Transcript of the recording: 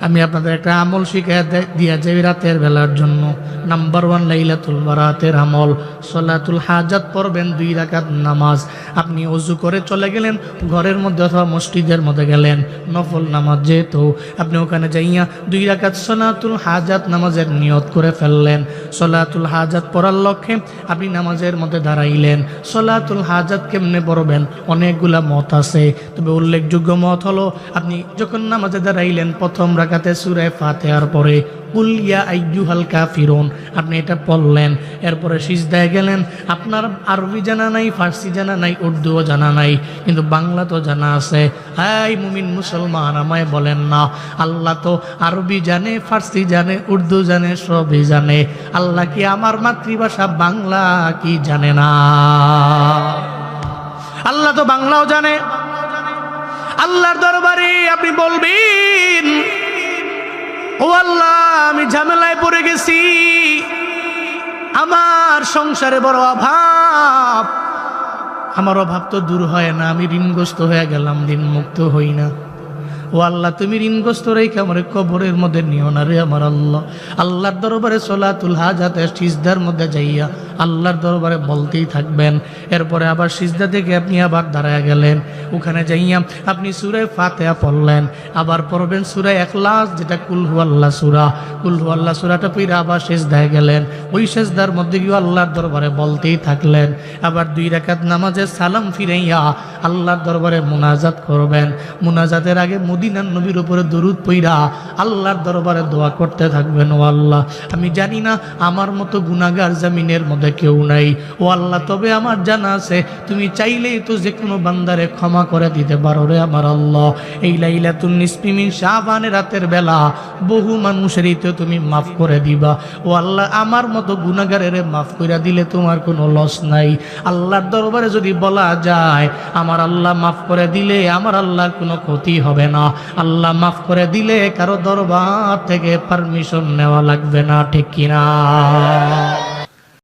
আমি আপনাদের একটা আমল শিখিয়ে দিয়া যাই রাতের বেলার জন্য। নাম্বার 1 লাইলাতুল বারাতের আমল, সলাতুল হাজাত পড়বেন 2 রাকাত নামাজ। আপনি ওযু করে চলে গেলেন ঘরের মধ্যে অথবা মসজিদের মধ্যে গেলেন, নফল নামাজ যেহেতু, আপনি ওখানে যাইয়া 2 রাকাত সলাতুল হাজাত নামাজের নিয়ত করে ফেললেন। সলাতুল হাজাত পড়ার লক্ষ্যে আপনি নামাজের মধ্যে দাঁড়াইলেন। সলাতুল হাজাত কেমনে পড়বেন অনেকগুলা মত আছে, তবে উল্লেখযোগ্য মত হলো আপনি যখন নামাজে দাঁড়াইলেন প্রথম রাকাতে সূরা ফাতিহার পরে কুল ইয়া আইয়ুহাল কাফিরুন আপনি এটা পড়লেন। এরপরে সিজদায় গেলেন। আপনার আরবি জানা নাই, ফার্সি জানা নাই, উর্দুও জানা নাই, কিন্তু বাংলা তো জানা আছে। হাই মুমিন মুসলমান, আমায় বলেন না আল্লাহ তো আরবি জানে, ফার্সি জানে, উর্দু জানে, সবই জানে। আল্লাহ কি আমার মাতৃভাষা বাংলা কি জানে না? আল্লাহ তো বাংলাও জানে। আল্লাহর দরবারে আপনি বলবেন, ও আল্লাহ আমি ঝামেলায় পড়ে গেছি, আমার সংসারে বড় অভাব, আমার অভাব তো দূর হয় না, আমি ঋণগ্রস্ত হয়ে গেলাম, ঋণ মুক্ত হই না। ও আল্লাহ তুমি ঋণগ্রস্ত রেখে আমার কবরের মধ্যে নিও না রে আমার আল্লাহ। আল্লাহর দরবারে সলাতুল হাজাতে সিজদার মধ্যে যাইয়া আল্লাহর দরবারে বলতেই থাকবেন। এরপরে আবার সিজদা থেকে আপনি আবার দাঁড়ায় গেলেন, ওখানে যাইয়া আপনি সূরা ফাতিহা পড়লেন, আবার পড়বেন সূরা ইখলাস যেটা কুল হুয়াল্লাহ সূরা, কুল হুয়াল্লাহ সূরাটা পড়ে আবার সিজদায় গেলেন। ওই সিজদার মধ্যে গিয়ে আল্লাহর দরবারে বলতেই থাকলেন। আবার 2 রাকাত নামাজে সালাম ফিরাইয়া আল্লাহর দরবারে মুনাজাত করবেন। মুনাজাতের আগে মদিনার নবীর উপরে দরুদ পড়া আল্লাহর দরবারে দোয়া করতে থাকবেন। ও আল্লাহ আমি জানি না আমার মতো গুনাহগার জমিনের মধ্যে কেউ নাই, ও আল্লাহ তবে আমার জানা আছে তুমি চাইলেই তো যে কোনো বান্দারে ক্ষমা করে দিতে পারো রে আমার আল্লাহ। এই লাইলাতুন নিসফি মিন শাবানের রাতের বেলা বহু মানুষেরই তো তুমি মাফ করে দিবা। ও আল্লাহ আমার মতো গুনাহগারের মাফ করে দিলে তোমার কোনো লস নাই। আল্লাহর দরবারে যদি বলা যায় আমার আল্লাহ মাফ করে দিলে আমার আল্লাহর কোনো ক্ষতি হবে না, আল্লাহ মাফ করে দিলে কারো দরবার থেকে পারমিশন নেওয়া লাগবে না, ঠিক কিনা?